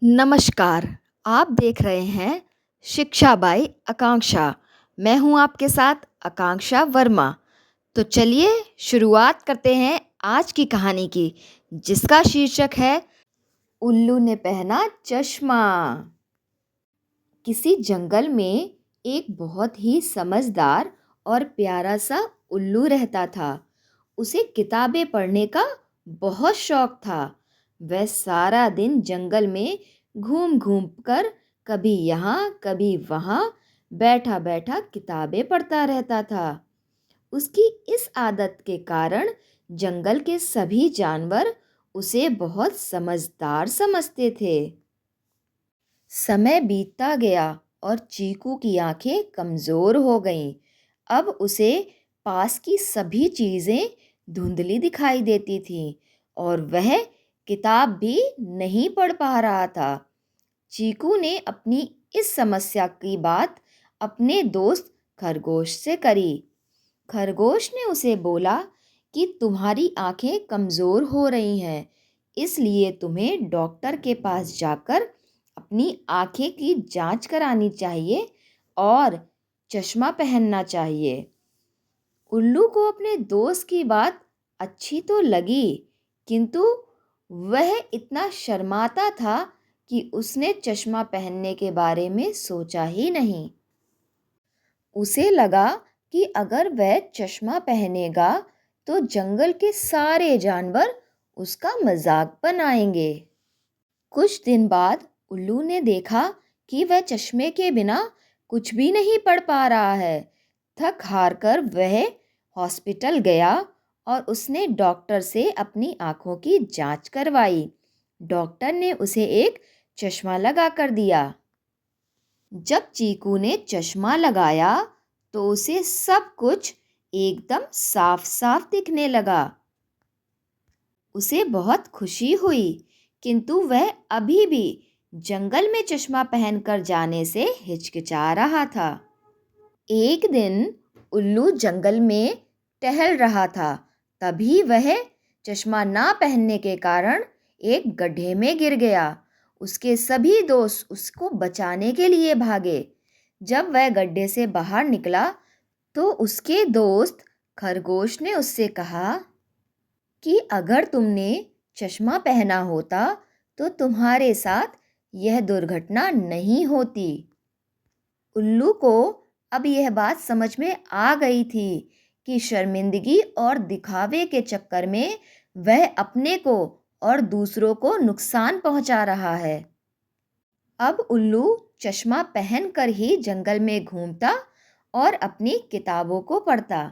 नमस्कार, आप देख रहे हैं शिक्षा बाई आकांक्षा। मैं हूं आपके साथ आकांक्षा वर्मा। तो चलिए शुरुआत करते हैं आज की कहानी की, जिसका शीर्षक है उल्लू ने पहना चश्मा। किसी जंगल में एक बहुत ही समझदार और प्यारा सा उल्लू रहता था। उसे किताबें पढ़ने का बहुत शौक था। वह सारा दिन जंगल में घूम घूम कर कभी यहाँ कभी वहाँ बैठा बैठा किताबें पढ़ता रहता था। उसकी इस आदत के कारण जंगल के सभी जानवर उसे बहुत समझदार समझते थे। समय बीतता गया और चीकू की आंखें कमजोर हो गईं। अब उसे पास की सभी चीजें धुंधली दिखाई देती थीं और वह किताब भी नहीं पढ़ पा रहा था। चीकू ने अपनी इस समस्या की बात अपने दोस्त खरगोश से करी। खरगोश ने उसे बोला कि तुम्हारी आंखें कमजोर हो रही हैं, इसलिए तुम्हें डॉक्टर के पास जाकर अपनी आंखें की जांच करानी चाहिए और चश्मा पहनना चाहिए। उल्लू को अपने दोस्त की बात अच्छी तो लगी, किंतु वह इतना शर्माता था कि उसने चश्मा पहनने के बारे में सोचा ही नहीं। उसे लगा कि अगर वह चश्मा पहनेगा तो जंगल के सारे जानवर उसका मजाक बनाएंगे। कुछ दिन बाद उल्लू ने देखा कि वह चश्मे के बिना कुछ भी नहीं पढ़ पा रहा है। थक हार कर वह हॉस्पिटल गया और उसने डॉक्टर से अपनी आंखों की जांच करवाई। डॉक्टर ने उसे एक चश्मा लगा कर दिया। जब चीकू ने चश्मा लगाया तो उसे सब कुछ एकदम साफ साफ दिखने लगा। उसे बहुत खुशी हुई, किंतु वह अभी भी जंगल में चश्मा पहनकर जाने से हिचकिचा रहा था। एक दिन उल्लू जंगल में टहल रहा था। तभी वह चश्मा ना पहनने के कारण एक गड्ढे में गिर गया। उसके सभी दोस्त उसको बचाने के लिए भागे। जब वह गड्ढे से बाहर निकला तो उसके दोस्त खरगोश ने उससे कहा कि अगर तुमने चश्मा पहना होता तो तुम्हारे साथ यह दुर्घटना नहीं होती। उल्लू को अब यह बात समझ में आ गई थी कि शर्मिंदगी और दिखावे के चक्कर में वह अपने को और दूसरों को नुकसान पहुंचा रहा है। अब उल्लू चश्मा पहनकर ही जंगल में घूमता और अपनी किताबों को पढ़ता।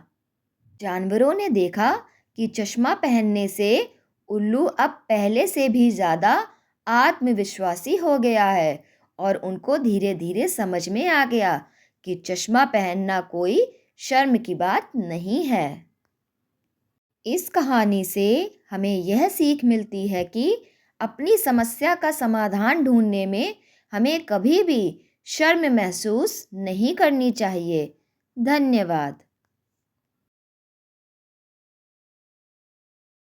जानवरों ने देखा कि चश्मा पहनने से उल्लू अब पहले से भी ज़्यादा आत्मविश्वासी हो गया है और उनको धीरे धीरे समझ में आ गया कि चश्मा पहनना कोई शर्म की बात नहीं है। इस कहानी से हमें यह सीख मिलती है कि अपनी समस्या का समाधान ढूंढने में हमें कभी भी शर्म महसूस नहीं करनी चाहिए। धन्यवाद।